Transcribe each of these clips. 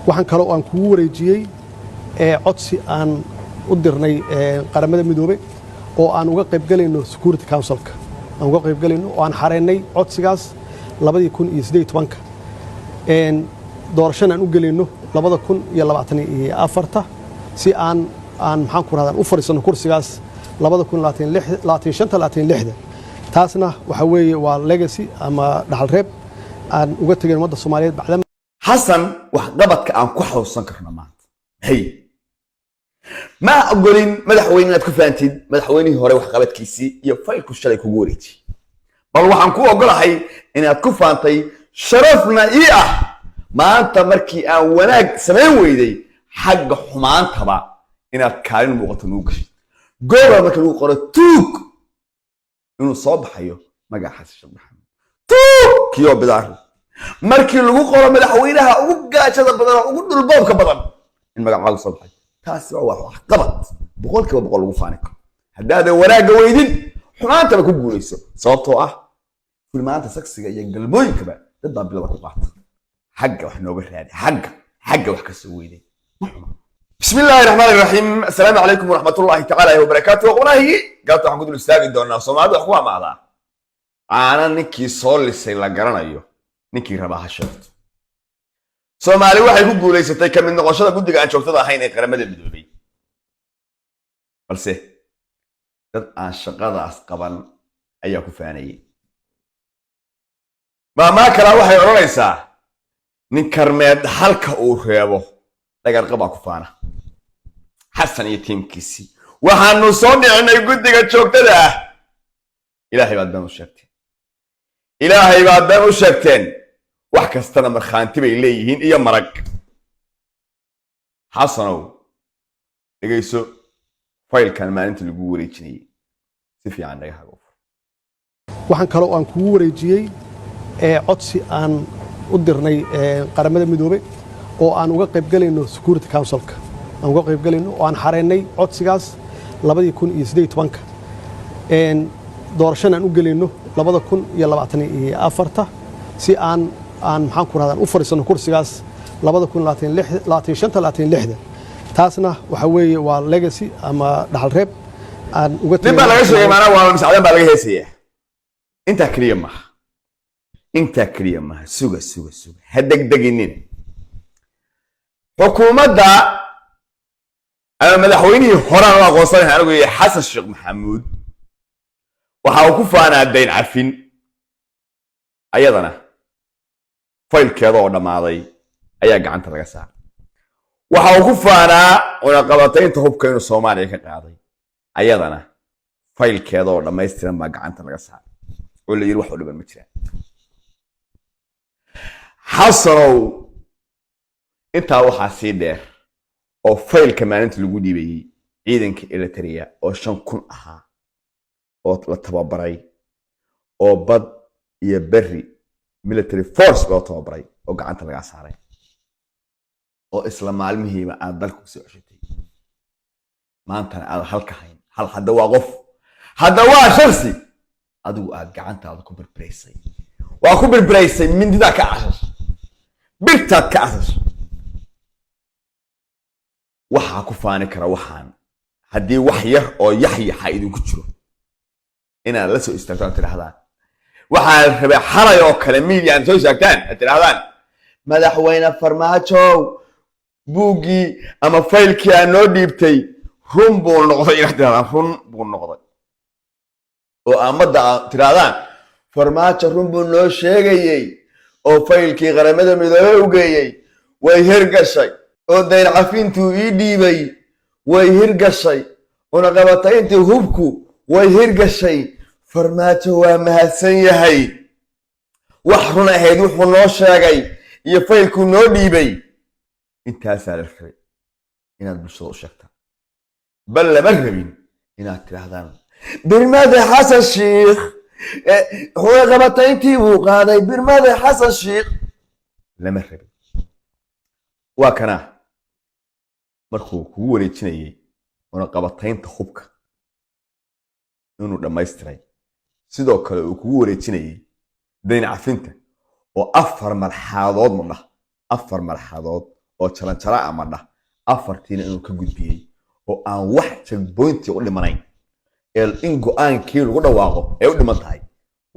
waxaan kale oo aan kugu wareejiyey codsi aan u dirnay qaramada midoobay oo aan uga qayb galayno Security Council-ka aan uga qayb galayno oo aan xareynay codsigaas 2018 doorashadan aan u galayno 2024 si aan maxaan ku raadaan u fariisano kursigaas 2025 taasna waxa weeye waa legacy ama dhaxal reeb aan uga tagay ummadda Soomaaliyeed bacda حسن وحقبتك أن كحو سنكرنا مات هي ما أقولين مدحويني أتكفانتين مدحويني هوري وحقبت كيسي يفايل كشالي كغوريتي بل وحنكو أقول هاي إن أتكفانتي شرفنا إيه ما أنت مركي أن وناك سمين ويدي حق حمان تبع إن أتكارين موقت نوكش قولا مركي نوقر توك إنه صاب حيو ما قاعد حاسس شب محمد توك كيو بدار markii lagu qoro madaxweynaha ugu gaajada badan ugu dhulboobka badan in magacaagu soo baxay taasi waa wax qabad boqolkiiba boqol lagu faani karo haddaad waraaga weydin xumaanta ku guuleyso sababtoo ah filmaanta saksiga iyo galmooyinkaba dad baa bilaba ku qaata xagga wax nooga raadi xagga wax ka soo weydin bismillaahir rahmaanir rahiim assalaamu alaykum wa rahmatullaahi ta'ala wa barakaatuh qonaahi gaabta waxaan ku dul istaagi doonaa Soomaalidu wax ku amaada aanan ninkii soo lisay la garanayo ninkii rabaa hashafto Soomaali waxay ku guuleysatay ka mid noqoshada guddiga aan joogtada ahayn ee qaramada midoobay balse dad aan shaqadaas qaban ayaa ku faanayay maama kala waxay oranaysaa nin karmeed halka uu reebo dagar qaba ku faana Xasan iyo tiimkiisi waxaanu soo dhicinay guddiga joogtada ah Ilaahay baad baan u sheegteen wax kastana marxaanti bay leeyihiin iyo marag Xasanow dhageyso faylkan maalintii lagu wareejinay si fiican naga hago waxaan kale oo aan kugu wareejiyey codsi aan u dirnay qaramada midoobay oo aan uga qayb galayno Security Council-ka aan uga qayb galayno oo aan xareynay codsigaas 2018 doorashadan aan u galayno 2024 si aan maxaan ku raadaan u fariisano kursigaas 2025 taasna waxa weeye waa legacy ama dhaxal reeb aan uga tagay dib laga sheegay maana waa mas'aaladan baa laga heesaya inta kaliya ma suga hadagdaginin xukuumadda ama madaxweynihii horaan oo aqoonsan anigu yahay Xasan Sheekh Maxamuud waxa uu ku faanaa dayn cafin ayadana faylkeeda oo dhamaaday ayaa gacanta laga saaray waxa uu ku faanaa cunaqabataynta hubka inuu Soomaaliya ka qaaday ayadana faylkeeda oo dhameystiran baa gacanta laga saaray oo la yiri wax u dhiban ma jiraan Xasanow inta waxa sii dheer oo faylka maalinta lagu dhiibay ciidanka Eritrea oo 5,000 ahaa oo la tababaray oo bad iyo berri military force loo tababaray oo gacanta laga saaray oo isla maalmihiiba aan dalku soo ceshatay maanta aad halka hayn hal hadda waa qof hadda waa shakhsi adigu aad gacantaada ku birbireysay waa ku birbireysay mindida ka asas birtaad ka asas waxa ku faani kara waxaan haddii wax yar oo yaxyaxa idinku jiro inaad la soo istaagtaan tirahdaan waxaan rabay xalay oo kale miidiyan soo sheegtaan tirahdaan madaxweyne Farmaajo buugi ama faylkii aan noo dhiibtay run buu noqday oo amada tirahdaan Farmaajo run buu noo sheegayay oo faylkii qaramada midoobay u geeyay way hirgashay oo dayn cafintu ii dhiibay way hirgashay una qabatayntii hubku way hirgashay Farmaajo waa mahadsan yahay wax run ahayd wuxuu noo sheegay iyo faylku noo dhiibay intaas la rabay inaad bulshada u sheegtaan bal lama rabin inaad tirahdaan birmada Xasan Sheekh هو قبطينتي وقاضي برماذا حسن الشيخ لما ربي وكنا مركو كوري تشني وانا قبطينت خوبك انو لما يستري سيدو كلا كوري تشني دين عفنت وافر مرحاضات منه افر مرحاضات oo jalan ama dhah afartiina inuu ka gudbiyay oo aan wax checkpoint u dhimanayn in go'aankii lagu dhawaaqo ay u dhiman tahay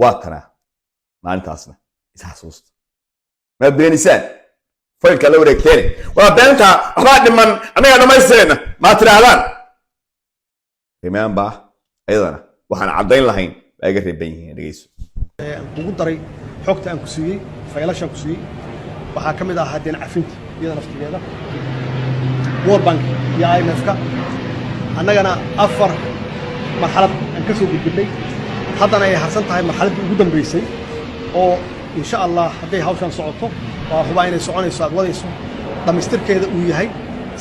waa tana maalintaasna isxasuusta ma beenisaan faylka la wareegteen waa beenta waxba dhiman anaga dhamaysteena ma tirahdaan remember ayadana waxaan cadayn lahayn baa iga reeban yihiin dhageyso ugu daray xogta aan ku siiyey faylashan ku siiyey waxaa ka mid ah hadeen cafinta iyada naftigeeda World Bank iyo IMF-ka annagana afar marxalad aan ka soo gudbinay haddana ay harsan tahay marxaladii ugu dambeysay oo insha Allah hadday hawshan socoto waa hubaa inay soconayso aad wadayso dhamaystirkeeda uu yahay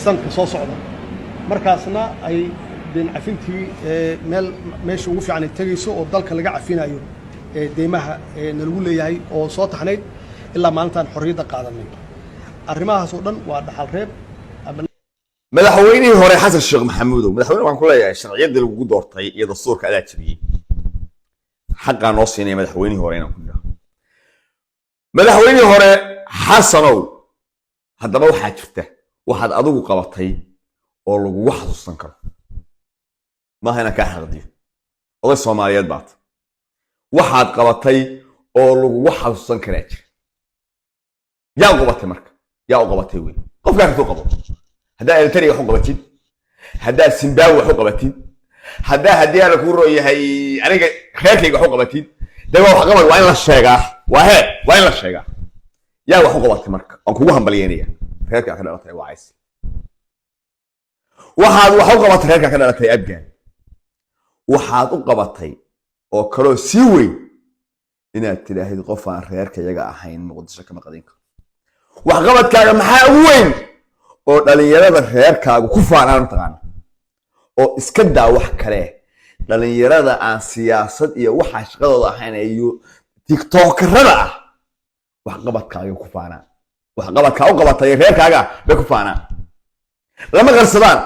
sanadka soo socda markaasna ay deen cafintii meesha ugu fiican ay tagayso oo dalka laga cafinayo deemaha nalagu leeyahay oo soo taxnayd ilaa maalintan xorriyadda qaadanay arrimahaas oo dhan waa dhaxal reeb madaxweynihii hore xasan sheekh maxamuud madaxweyne waxaan ku leeyahay sharciyadii lagu doortay iyo dastuurka adaa jabiyey xaqaa noo siinaya madaxweynihii hore inaan ku dhaho madaxweynihii hore xasanow haddaba waxaa jirta waxaad adigu qabatay oo lagugu xasuusan karo maaha inaan kaa xaqdiyo oday soomaaliyeed baad waxaad qabatay oo lagugu xasuusan karaa jira yaa u qabatay marka yaa u qabatay wey qofkaa kasoo qabo haddaa elitariga wax u qabatid haddaa zimbabwe wax u qabatid haddaa haddii aan kuu rooyahay aniga reerkayga wax u qabatid dee waa wax qabad waa in la sheegaa waa in la sheegaa yaa wax u qabatay marka aan kugu hambalyeynaya reerkaa ka dhalatay waa cays waxaad wax u qabatay reerkaa ka dhalatay abgaan waxaad u qabatay oo kaloo sii weyn inaad tidhaahid qof aan reerkayaga ahayn muqdisho kama qadin karo waxqabadkaaga maxaa ugu weyn oo dhalinyarada reerkaagu ku faanaan mataqaana oo iska daa wax kale dhalinyarada aan siyaasad iyo waxa shaqadooda ahayn iyo tiktokerada ah waxqabadkaaga ku faanaan waxqabadkaa u qabatay reerkaaga bay ku faanaan lama qarsadaan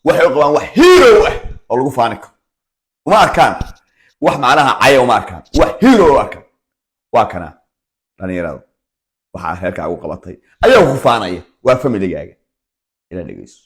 waxay u qabaan wax hero ah oo lagu faani karo uma arkaan wax macnaha caya uma arkaan wax hero u arkaan waa kana dhalinyarada waxaa reerkaaga u qabatay ayaa ku faanaya waa familigaaga ila dhageyso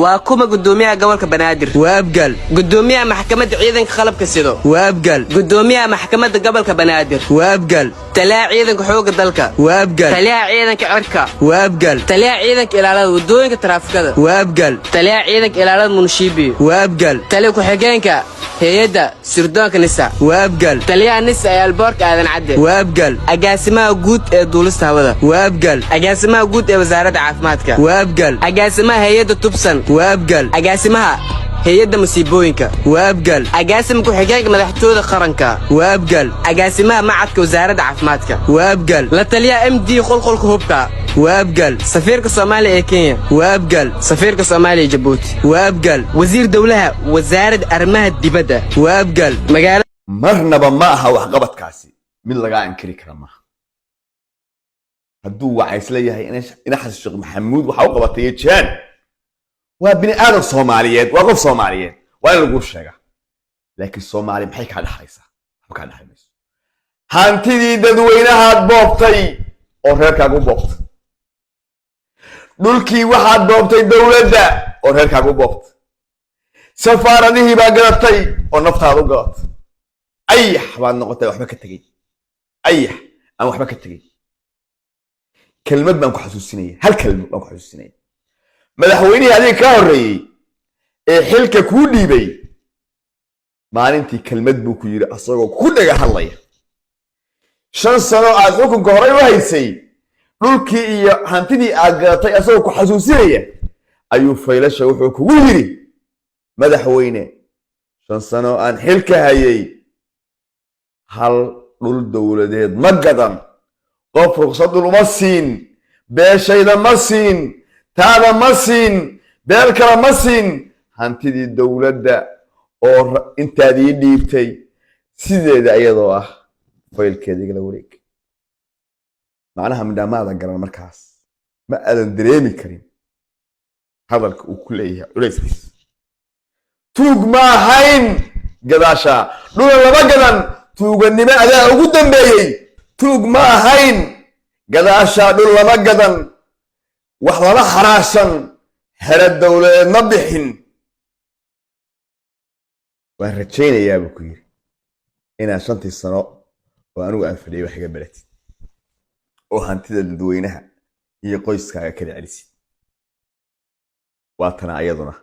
waa kuma gudoomiyaha gobolka banaadir waa abgal gudoomiyaha maxkamadda ciidanka qalabka sido waa abgal gudoomiyaha maxkamadda gobolka banaadir waa abgal talaa ciidanka xooga dalka waa abgal talaa ciidanka cirka waa abgal talaa ciidanka ilaalada wadooyinka taraafikada waa abgal talaa ciidanka ilaalada munshibi waa abgal talaa ku xigeenka hay'adda sirdoonka nisa waa abgal talaa nisa ee alboorka aadan cadde waa abgal agaasimaha guud ee duulista hawada waa abgal agaasimaha guud ee wasaaradda caafimaadka waa abgal agaasimaha hay'adda tubsan waa abgal agaasimaha hay'adda musiibooyinka waa abgal agaasimka ku-xigeenka madaxtooyada qaranka waa abgal agaasimaha macadka wasaaradda caafimaadka waa abgal la taliyaha MD qolqolka hubka waa abgal safiirka Soomaaliya ee Kenya waa abgal safiirka Soomaaliya ee Djibouti waa abgal wasiir dawlaha wasaaradda arrimaha dibadda waa abgal magaalada marnaba ma aha waxqabadkaasi mid laga ankiri kara maaha hadduu waxa isleeyahay in xasan sheekh maxamuud waxa u qabatay jaan waa bini aadam Soomaaliyeed waa qof Soomaaliyeed waa in lagu sheegaa laakiin Soomaali maxay ka dhaxaysaa waxba ka dhaxayso hantidii dadweynaha boobtay oo reerkaagu boobtay dhulkii waxaad boobtay dawladda oo reerkaagu boobtay safaaradihii baa gadatay oo naftaada u gadatay ayax baad noqotay waxba ka tagay ayax aan waxba ka tagay kelmad baan ku xasuusinaya hal kelmad baan ku xasuusinaya madaxweynihii adiga ka horreeyey ee xilka kuu dhiibay maalintii kelmad buu ku yidhi asagoo ku dhaga hadlaya 5 sano aad xukunka horey u haysay dhulkii iyo hantidii aad gadatay asagoo ku xasuusinaya ayuu faylasha wuxuu kugu yidhi madaxweyne 5 sano aan xilka hayay hal dhul dowladeed ma gadan qof ruqsad uma siin beeshayda ma siin taada ma siin beel kale ma siin hantidii dawladda oo intaadii dhiibtay sideeda ayadoo ah faylkeeda igala wareeg macnaha midhaamaada garan markaas ma aadan dareemi karin hadalka uu ku leeyahay culayskiis tuug ma ahayn gadaasha dhula laba gadan tuuganimo adaa ugu dambeeyey tuug ma ahayn gadaasha dhul laba gadan وحلا حراشن هلا الدولة نبحن وهرتشينا يا بكير إنا شنتي الصناء وأنا أنفلي وحاجة بلتي وهانتي الدوينها هي قيس كذا عليسي واتنا أيضنا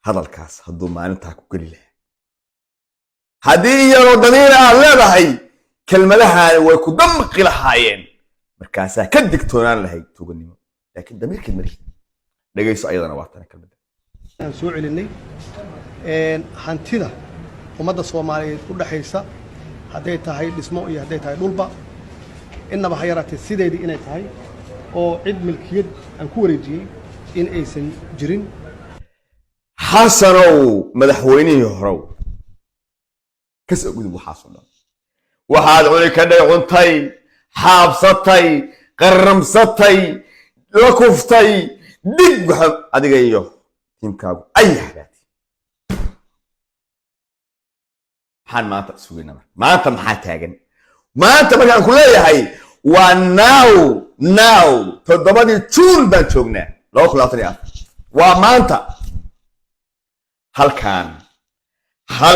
هذا الكاس هدو ما نتاكو كل له هدية ودنينا لا هي كلمة لها ويكدم قيل حاين مركاسها كدكتوران لهي توقني لكن دمير كلمة لقيس أيضا واتنا كلمة سوء لني هانتيدا ومدى الصومالية كل حيسا هديتها هاي الاسماء هديتها هاي دولبا إنما حيرات السيدة دي إنها هاي أو عيد ملكية أنكوريجي إن أيسن جرين حسنوا مدحويني يهرو كسر قدو حاصل وحاد عوني كده عنتي حابستي قرمستي لكفتي دق أديك أيوه تيمكاو أي حاجات حان ما تسوينا ما أنت محتاجن ما أنت مكان كلها هاي وناو تضمني تون بنشوفنا لو خلاصني وما أنت هل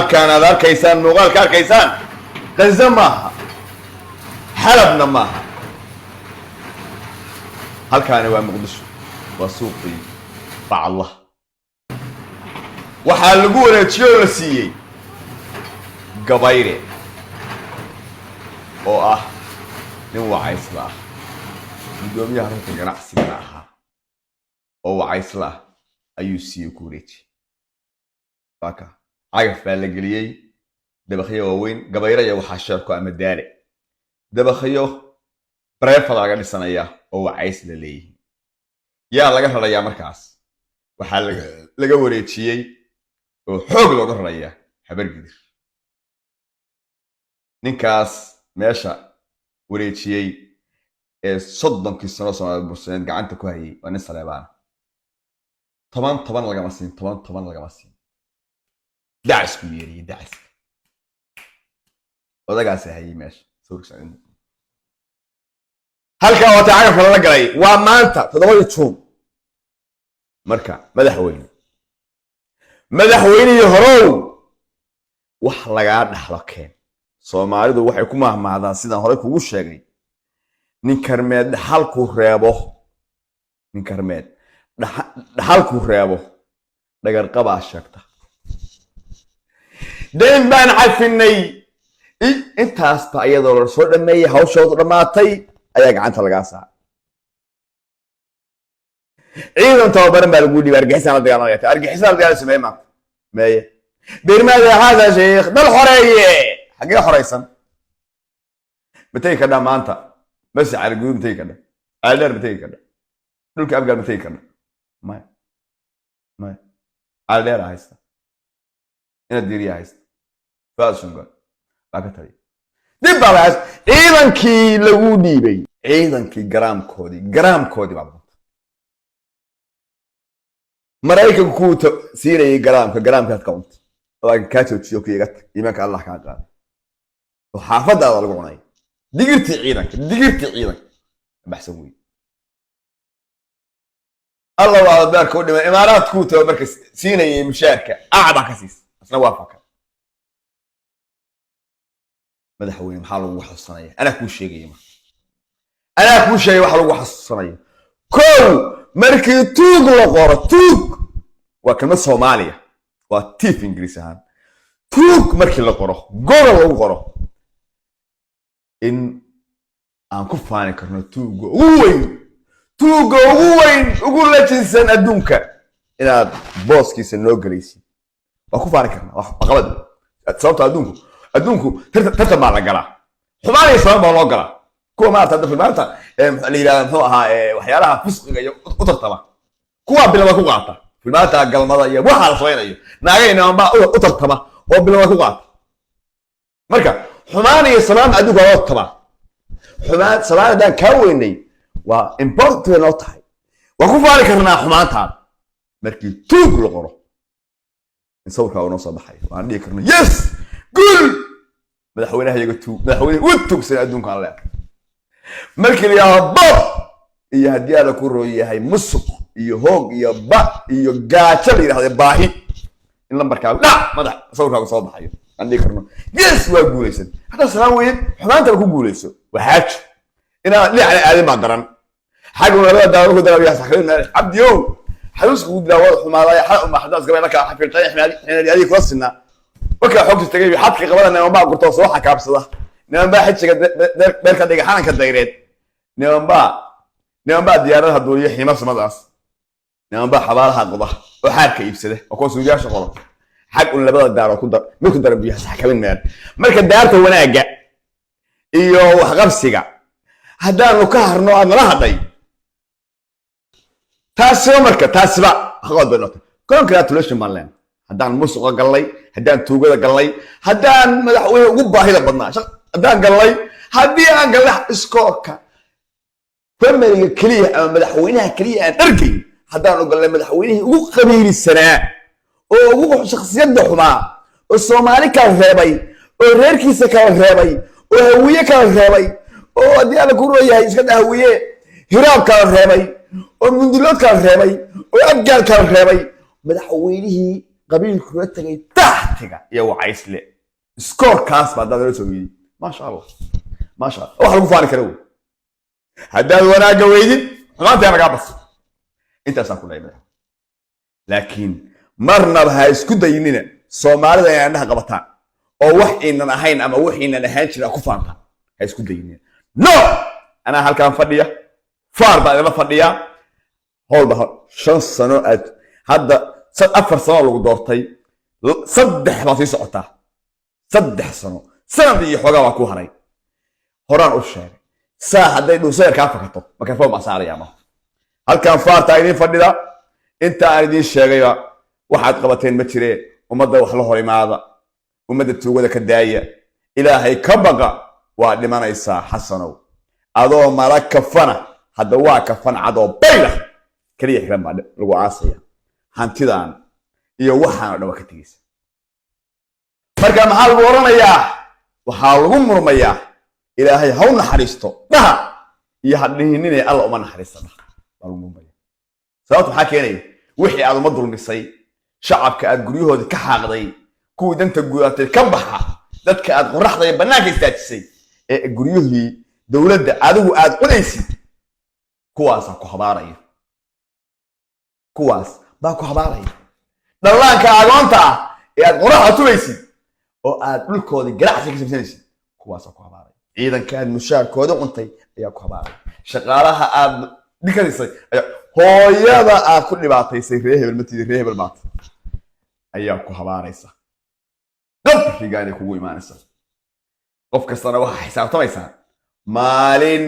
كان هذا كيسان نقال كار كيسان غزة معها حلبنا معها هل كان هو مقدس وسوقي مع الله وحلقونا تشيلسي قبايري oo nin wacaysla ah gudoomiyaha runta ganacsiga ahaa oo wacaysla ayuu sii ku wareejiyay baka cagaf baa la geliyay dabakhiyo waaweyn gabayraya waxaa sheerku ama daale dabakhiyo bareefad laga dhisanaya oo wacaysla leeyahay yaa laga rarayaa markaas waxaa laga wareejiyay oo xoog looga rarayaa habar gidir ninkaas meesha wareejiyay ee 30 sano Soomaaliya bursanad gacanta ku hayay waa nin Saleebaan 10 lagama siin 10 lagama siin daas ku yeeriye daas odagaas hayay meesha suursan halka wata cagaf la galay waa maanta 7 Juun marka madaxweyne horow wax laga dhaxlo keen Soomaalidu waxay ku mahmaadaan sidaan hore kugu sheegay nin karmeed dhaxalku reebo dhagar qaba sheegta deen baan cafinay intaas ba iyadoo la soo dhameeyay hawshoodu dhamaatay ayaa gacanta laga saaray ciidan tababaran baa lagu dhibay argixisaan la sameeyay maye birmaada hada sheekh dal xoreeye حاجة حريصا متى كذا ما أنت بس على الجود متى كذا على متى كذا دول كأبقى متى كذا ما على رايستا هنا ديري رايستا فاشون قال باكتري دي بالعكس أيضا كي لودي بي أيضا كي جرام كودي بعض مرايك كوت سيري جرام كاتكونت لكن كاتو تشوكي جت يمك الله كان قال وحافظ على القرآن دقيقة عينك بحسوي الله وعلى بارك ودي إمارات كوتا مركز سيني مشاركة أعبا كسيس أصلا وافقا مدحوين محارو وحل الصنايع أنا كل شيء قيمة وحل وحل الصنايع كل مركز توق لغورة توق وكلمة صومالية وتيف إنجليزي هان توق مركز لغورة غورة لغورة إن أنكو فاني كرنا توغو وين أقول لك إنسان أدونك إن بوسكي سنوغريسي أنكو فاني كرنا أقبض أتصابت أدونكو ترتب على قلا حماني يسلام بالله قلا كوا ما أرتد في المالتا اللي لها وحيالها فسق أترتبا كوا بلا ما كو قاطع في المالتا قال ماذا يبوحا لصوين ناقين ما أترتبا وبلا ما كو قاطع مركا حماني يسلام أدوك أترتبا حمان سلام ده كوني وإمبورت نوتاي وكفاري كرنا حمان تان مركي توق لغرو نسوي كاو نوصل بحي وعندي كرنا يس قول مدحوينها يقول تو مدحوين وتوك سنة أدونك على مركي يا باب iyo haddii aada ku rooyahay musuq iyo hoog iyo ba iyo gaajo la yidhahda baahi in lambarkaagu dhac madax sawirkaagu soo baxayo aan dhihi karno yes waa guulaysan hadda salaan weyn xumaantaba ku guulayso waa xaajo inaad dhinacna aadin baa daran xagga labada daawo ku darabiya saxrin cabdiyow xaluusku u dilaa wada xumaadaya xal uma xadaas gabayna ka xafirtay xinaadii kula sinna waka xogta tagay xadka qabadana ma gurto soo xakaabsada niman baa xijiga beerka dhagaxanka dayreed niman baa diyaaradaha duuliye xiima samadaas niman baa xabaalaha qoda oo xaarka iibsada oo ko suugaasha qodo xag un labada daaro ku dar mid ku darabiya saxkamin meel marka daarta wanaaga iyo wax qabsiga haddaanu ka harno aad nala hadhay taasiba marka taasiba haqood bay noqotay congratulation baan leen haddaan musuqa gallay haddaan tuugada gallay haddaan madaxweyne ugu baahida badnaa haddaan gallay haddii aan gallay iskoorka fameriga keliya ama madaxweynaha keliya aan dhargayn haddaan u gallay madaxweynihii ugu qabiilisanaa oo ugu shakhsiyadda xumaa oo soomaali kala reebay oo reerkiisa kala reebay oo hawiye kala reebay oo haddii alla ku rooyahay iska dhahawiye hiraab kala reebay oo mundulood kala reebay oo abgaal kala reebay madaxweynihii qabiilku la tagay taxtiga iyo wacaysle iskoorkaas baa dad la soo yiri maasha Allah wax lagu faani karo haddaad wanaaga weydid xumaanta naga bas intaasaan ku leeyahay laakiin marnaba ha isku daynina Soomaalida ay indhaha qabataan oo wax inaan ahayn ama wax inaan ahaan jirin ku faantaan ha isku daynina no ana halkaan fadhiya faar baa ila fadhiya howlba 5 sano aad hadda 4 sano lagu doortay 3 baa sii socotaa 3 sano sanad iyo xogaa waa ku haray horaan u sheegay saa hadday dhuuseer ka fakato microphone ma saaraya ma halkaan faarta idin fadhida inta aan idin sheegay waxaad qabateen ma jiree ummadda wax la horimaada ummadda tuugada ka daaya ilaahay ka baqa waa dhimanaysaa xasanow adoo mara kafana hadda waa kafan cadoo bayla kaliya xiran baa lagu aasaya hantidan iyo waxaan dhawa ka tigis marka maxaa lagu oranayaa waxaa lagu murmayaa ilaahay ha u naxariisto dhaha iyo hadhiinina alla uma naxariisto dhaha lagu murmaya sababta maxaa keenay wixii aad uma dulmisay shacabka aad guryahooda ka xaaqday kuwii danta guudatay ka baxa dadka aad qoraxda iyo banaanka istaajisay ee guryahii dawladda adigu aad cunaysid kuwaas ku habaaraya kuwaas baa ku habaaraya dhallaanka agoonta ee aad qoraxda tulaysid oo aad dhulkoodii ganacsi ka samsanaysid kuwaas ku habaaraya ciidanka aad mushaarkooda cuntay ayaa ku habaaraya shaqaalaha aad dhikaysay hooyada aad ku dhibaataysay reer hebel matida reer hebel maanta ayaa ku habaaraysa qabrigaana kugu imaanaysa qof kastana waxa xisaabtamaysaan maalin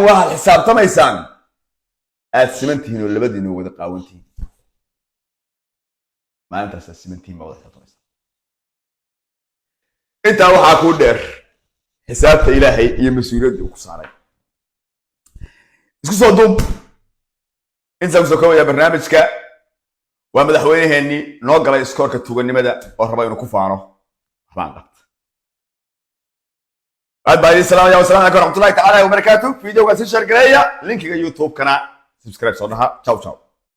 waxaad xisaabtamaysaan aad simantihiin oo labadiina wada qaawantihiin maalintaas aad simantihiin baa wada xisaabtamaysaan intaa waxaa kuu dheer xisaabta ilaahay iyo mas-uuliyadda uu ku saaray isku soo duub inta uu soo koobayaa barnaamijka waa madaxweynaheenii noo galay iskoorka tuuganimada oo raba inuu ku faano waxbaan qabta aad baa idin salaamaya wasalaamu calaykum waraxmatullaahi tacaala wabarakaatu fiidiyowga si share gareeya linkiga youtube kana subscribe soo dhaha ciao ciao